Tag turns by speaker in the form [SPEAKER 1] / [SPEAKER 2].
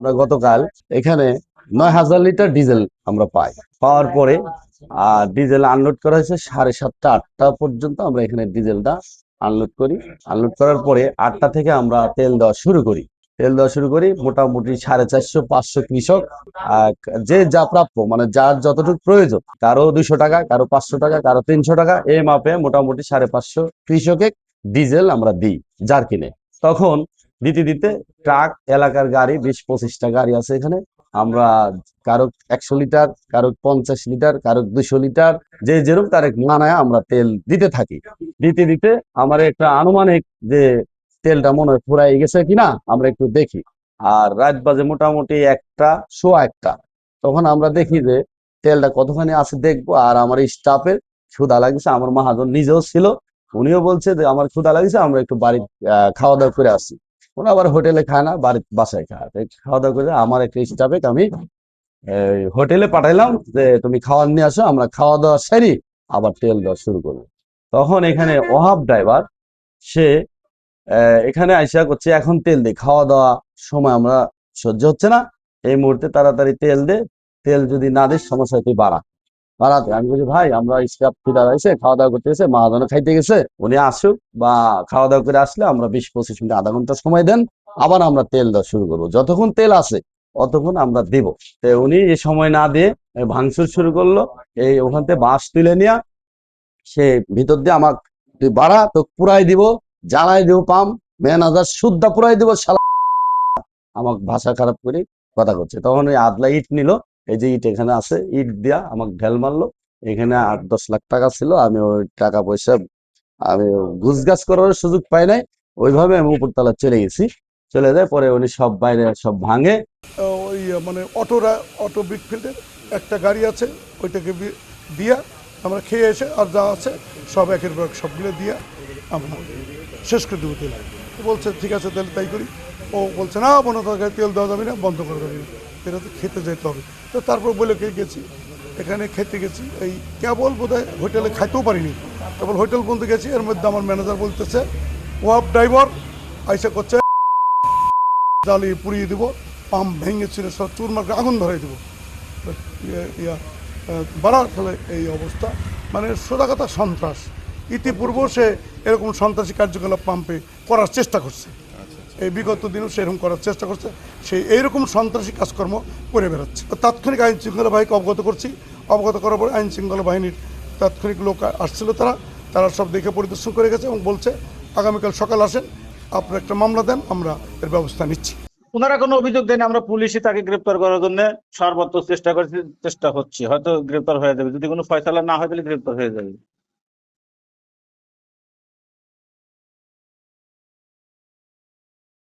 [SPEAKER 1] আমরা গতকাল এখানে 9,000 লিটার ডিজেল আমরা পাওয়ার পরে ডিজেল আনলোড করা হয়েছে 7:30 8টা পর্যন্ত। আমরা এখানে ডিজেলটা আনলোড করি। আনলোড করার পরে 8টা থেকে আমরা তেল দেওয়া শুরু করি মোটামুটি 450 500 কৃষক যে যা প্রাপ্য, মানে যার যতটুকু প্রয়োজন, কারো 200 টাকা, কারো 500 টাকা, কারো 300 টাকা, এই মাপে মোটামুটি 550 কৃষকে ডিজেল আমরা দিই জার্কিনে। তখন দিতে দিতে ট্রাক, এলাকার গাড়ি 20-25টা গাড়ি আছে এখানে। আমরা কারো 100 লিটার, কারো 50 লিটার, কারো 200 লিটার, যে যেরকম তার মানায় আমরা তেল দিতে থাকি। দিতে দিতে আমার একটা আনুমানিক যে তেলটা মনে হয় ফুরাই গেছে কিনা আমরা একটু দেখি। আর রাত বাজে মোটামুটি 1টা, সোয়া 1টা। তখন আমরা দেখি যে তেলটা কতখানি আছে দেখবো। আর আমার স্টাফের ক্ষুধা লাগছে, আমার মহাজন নিজেও ছিল, উনিও বলছে যে আমার ক্ষুধা লাগছে, আমরা একটু বাড়ি খাওয়া দাওয়া করে আসি। ওরা আবার হোটেলে খায় না, বাসায় খায়। খাওয়া দাওয়া করে আমার একটা স্টাফে আমি হোটেলে পাঠাইলাম যে তুমি খাওয়ার নিয়ে আসো, আমরা খাওয়া দাওয়া সেরি আবার তেল দেওয়া শুরু করবো। তখন এখানে ওহাব ড্রাইভার, সে এখানে আইসা করছে এখন তেল দে, খাওয়া দাওয়া সময় আমরা সহ্য হচ্ছে না, এই মুহূর্তে তাড়াতাড়ি তেল দে, তেল যদি না দিস সমস্যা তুই বাড়াতে। আমি বলছি ভাই আমরা স্টাফ ফিরা হয়েছে, খাওয়া দাওয়া করতে গেছে, মহাজনও খাইতে গেছে, উনি আসুক বা খাওয়া দাওয়া করে আসলে আমরা 20-25 মিনিট, আধা ঘন্টা সময় দেন, আবার আমরা তেল দেওয়া শুরু করবো। যতক্ষণ তেল আছে অতক্ষণ আমরা দিব। উনি এই সময় না দিয়ে ভাঙচুর শুরু করলো। ওখান থেকে বাঁশ তুলে নিয়ে সে ভিতর দিয়ে আমাক, তুই বাড়া, তো পুরাই দিব, জ্বালাই দিব পাম্প, ম্যানেজার শুদ্ধা পুরাই দিব শালা, আমাক ভাষা খারাপ করে কথা করছে। তখন ওই আদলা ইট নিল, এই যে ইট এখানে আছে, ইট দিয়া আমাকে ঢেল মারলো। এখানে 8-10 লাখ টাকা ছিল, আমি ওই টাকা পয়সা আমি গুছগাছ করার সুযোগ পাই নাই। ওইভাবে আমি উপরতলা চলে গেছি। চলে যায় পরে উনি সব বাইরে সব ভাঙে।
[SPEAKER 2] ওই মানে অটো ব্রিকফিল্ডের একটা গাড়ি আছে, ওইটাকে দিয়া আমরা খেয়ে এসে আর যা আছে সব একের পর সবগুলো দিয়ে আমরা শেষ করে দেবো তেল। বলছে ঠিক আছে তাহলে তাই করি। ও বলছে না মনে তরকারি তেল দেওয়া যাবে না, বন্ধ করে দেবে, এটা তো খেতে যেতে হবে। তো তারপর বলে গেছি, এখানে খেতে গেছি, এই কেবল বোধহয় হোটেলে খাইতেও পারিনি, কেবল হোটেল বলতে গেছি। এর মধ্যে আমার ম্যানেজার বলতেছে ওয়াব ড্রাইভার আইসা করছে জ্বালিয়ে পুড়িয়ে দেবো, পাম্প ভেঙে ছিঁড়ে সব চুরমার আগুন ধরাই দেবো। বাড়ার ফলে এই অবস্থা, মানে সোজা কথা সন্ত্রাস। ইতিপূর্বেও সে এরকম সন্ত্রাসী কার্যকলাপ পাম্পে করার চেষ্টা করছে, এই বিগত দিনেও সেরকম করার চেষ্টা করছে। সে এইরকম সন্ত্রাসী কাজকর্ম করে বেড়াচ্ছে। তাৎক্ষণিক আইন শৃঙ্খলা বাহিনীকে অবগত করছি। অবগত করার পর আইন শৃঙ্খলা বাহিনীর তাৎক্ষণিক লোক আসছিল, তারা সব দেখে পরিদর্শন করে গেছে এবং বলছে আগামীকাল সকাল আসেন, আপনারা একটা মামলা দেন, আমরা এর ব্যবস্থা নিচ্ছি।
[SPEAKER 3] ওনারা কোনো অভিযোগ দেন, আমরা পুলিশই তাকে গ্রেপ্তার করার জন্য সর্বোচ্চ চেষ্টা হচ্ছে, হয়তো গ্রেপ্তার হয়ে যাবে, যদি কোনো ফয়সালা না হয় তাহলে গ্রেপ্তার হয়ে যাবে।